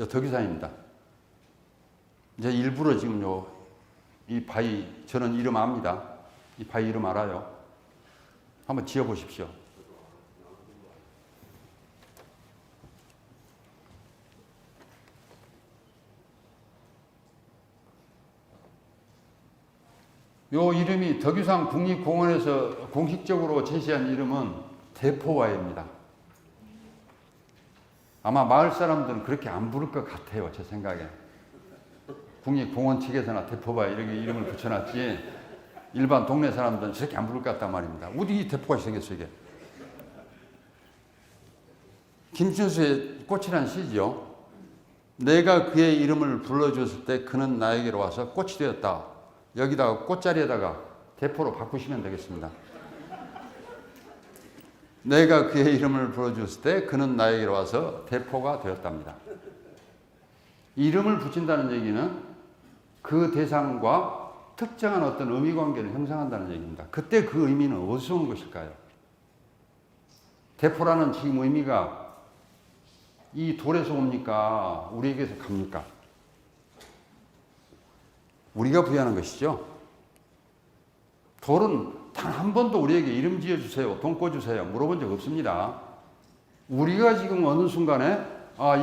저 덕유산입니다. 이제 일부러 지금 이 바위, 저는 이름 압니다. 이 바위 이름 알아요. 한번 지어 보십시오. 요 이름이 덕유산 국립공원에서 공식적으로 제시한 이름은 대포바위입니다. 아마 마을 사람들은 그렇게 안 부를 것 같아요, 제 생각에. 국립공원 측에서나 대포바위 이렇게 이름을 붙여놨지 일반 동네 사람들은 저렇게 안 부를 것 같단 말입니다. 어디 대포가 생겼어 이게. 김춘수의 꽃이라는 시죠. 내가 그의 이름을 불러주었을 때 그는 나에게로 와서 꽃이 되었다. 여기다가 꽃자리에다가 대포로 바꾸시면 되겠습니다. 내가 그의 이름을 불러주었을 때 그는 나에게로 와서 대포가 되었답니다. 이름을 붙인다는 얘기는 그 대상과 특정한 어떤 의미관계를 형성한다는 얘기입니다. 그때 그 의미는 어디서 온 것일까요? 대포라는 지금 의미가 이 돌에서 옵니까? 우리에게서 갑니까? 우리가 부여하는 것이죠. 돌은 단 한 번도 우리에게 이름 지어주세요, 돈 꿔주세요 물어본 적 없습니다. 우리가 지금 어느 순간에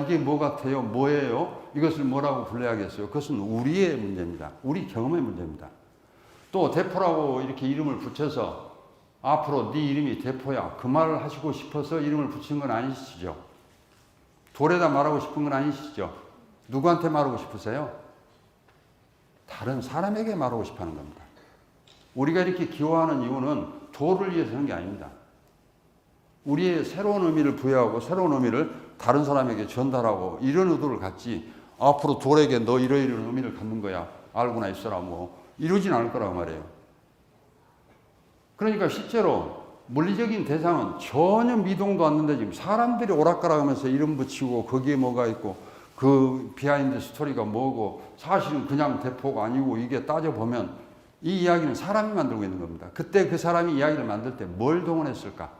이게 뭐 같아요? 뭐예요? 이것을 뭐라고 불러야겠어요? 그것은 우리의 문제입니다. 우리 경험의 문제입니다. 또 대포라고 이렇게 이름을 붙여서 앞으로 네 이름이 대포야 그 말을 하시고 싶어서 이름을 붙인 건 아니시죠? 돌에다 말하고 싶은 건 아니시죠? 누구한테 말하고 싶으세요? 다른 사람에게 말하고 싶어 하는 겁니다. 우리가 이렇게 기호하는 이유는 돌을 위해서 하는 게 아닙니다. 우리의 새로운 의미를 부여하고 새로운 의미를 다른 사람에게 전달하고 이런 의도를 갖지 앞으로 돌에게 너 이러이러한 의미를 갖는 거야 알고나 있어라 뭐 이러진 않을 거라고 말해요. 그러니까 실제로 물리적인 대상은 전혀 미동도 않는데 지금 사람들이 오락가락하면서 이름 붙이고 거기에 뭐가 있고 그 비하인드 스토리가 뭐고 사실은 그냥 대포가 아니고 이게 따져보면 이 이야기는 사람이 만들고 있는 겁니다. 그때 그 사람이 이야기를 만들 때 뭘 동원했을까?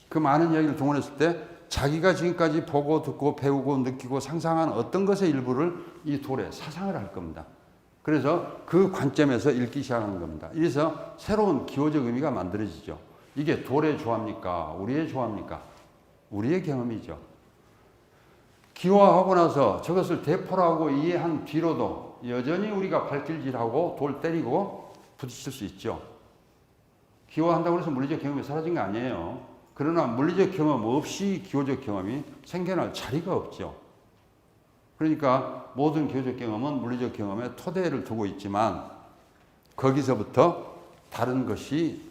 그 많은 이야기를 동원했을 때 자기가 지금까지 보고 듣고 배우고 느끼고 상상한 어떤 것의 일부를 이 돌에 사상을 할 겁니다. 그래서 그 관점에서 읽기 시작하는 겁니다. 이래서 새로운 기호적 의미가 만들어지죠. 이게 돌의 조합입니까? 우리의 조합입니까? 우리의 경험이죠. 기호화하고 나서 저것을 대포라고 이해한 뒤로도 여전히 우리가 발길질하고 돌 때리고 부딪힐 수 있죠. 기호한다고 해서 물리적 경험이 사라진 거 아니에요. 그러나 물리적 경험 없이 기호적 경험이 생겨날 자리가 없죠. 그러니까 모든 기호적 경험은 물리적 경험에 토대를 두고 있지만 거기서부터 다른 것이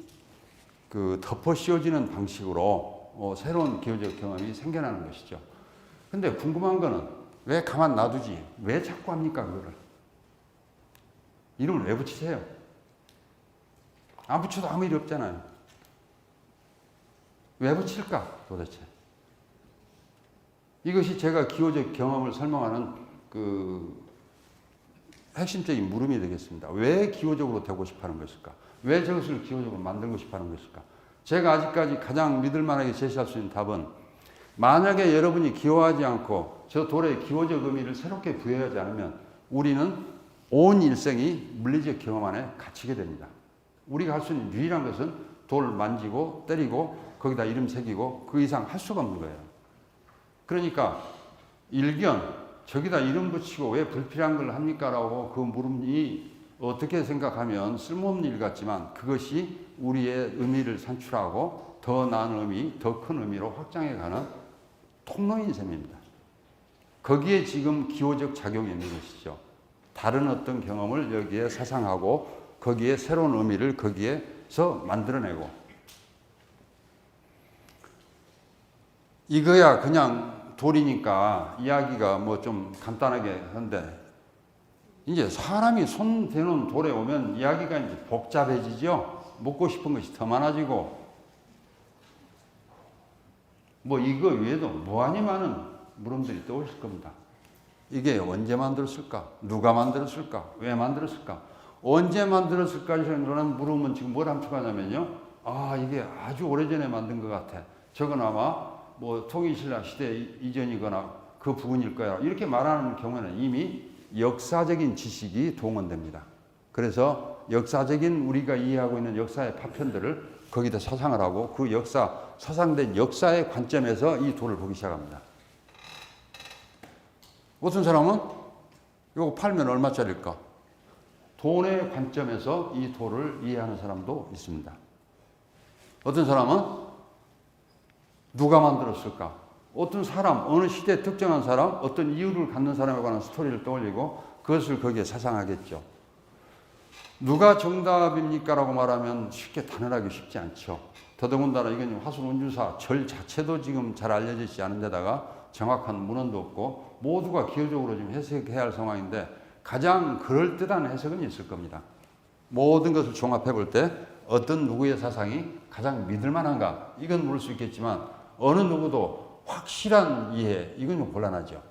덮어 씌워지는 방식으로 새로운 기호적 경험이 생겨나는 것이죠. 근데 궁금한 거는 왜 가만 놔두지? 왜 자꾸 합니까 그거를? 이름을 왜 붙이세요? 안 붙여도 아무 일 없잖아요. 왜 붙일까 도대체? 이것이 제가 기호적 경험을 설명하는 핵심적인 물음이 되겠습니다. 왜 기호적으로 되고 싶어 하는 것일까? 왜 저것을 기호적으로 만들고 싶어 하는 것일까? 제가 아직까지 가장 믿을만하게 제시할 수 있는 답은 만약에 여러분이 기호하지 않고 저 돌의 기호적 의미를 새롭게 부여하지 않으면 우리는 온 일생이 물리적 경험 안에 갇히게 됩니다. 우리가 할 수 있는 유일한 것은 돌 만지고 때리고 거기다 이름 새기고 그 이상 할 수가 없는 거예요. 그러니까 일견 저기다 이름 붙이고 왜 불필요한 걸 합니까? 라고 그 물음이 어떻게 생각하면 쓸모없는 일 같지만 그것이 우리의 의미를 산출하고 더 나은 의미, 더 큰 의미로 확장해가는 통로인 셈입니다. 거기에 지금 기호적 작용이 있는 것이죠. 다른 어떤 경험을 여기에 사상하고 거기에 새로운 의미를 거기에서 만들어내고 이거야 그냥 돌이니까 이야기가 뭐 좀 간단하게 하는데 이제 사람이 손 대는 돌에 오면 이야기가 이제 복잡해지죠. 묻고 싶은 것이 더 많아지고 뭐 이거 외에도 무한히 많은 물음들이 떠오를 겁니다. 이게 언제 만들었을까? 누가 만들었을까? 왜 만들었을까? 언제 만들었을까라는 물음은 지금 뭘 함축하냐면요. 이게 아주 오래전에 만든 것 같아. 저건 아마 뭐 통일신라 시대 이전이거나 그 부근일 거야. 이렇게 말하는 경우에는 이미 역사적인 지식이 동원됩니다. 그래서 역사적인 우리가 이해하고 있는 역사의 파편들을 거기다 사상을 하고 그 역사, 사상된 역사의 관점에서 이 돌을 보기 시작합니다. 어떤 사람은 이거 팔면 얼마짜리일까? 돈의 관점에서 이 돌을 이해하는 사람도 있습니다. 어떤 사람은 누가 만들었을까? 어떤 사람, 어느 시대 특정한 사람, 어떤 이유를 갖는 사람에 관한 스토리를 떠올리고 그것을 거기에 사상하겠죠. 누가 정답입니까? 라고 말하면 쉽게 단언하기 쉽지 않죠. 더더군다나 이건 화순 운주사 절 자체도 지금 잘 알려져 있지 않은 데다가 정확한 문헌도 없고 모두가 기호적으로 지금 해석해야 할 상황인데 가장 그럴듯한 해석은 있을 겁니다. 모든 것을 종합해 볼 때 어떤 누구의 사상이 가장 믿을 만한가? 이건 모를 수 있겠지만 어느 누구도 확실한 이해, 이건 좀 곤란하죠.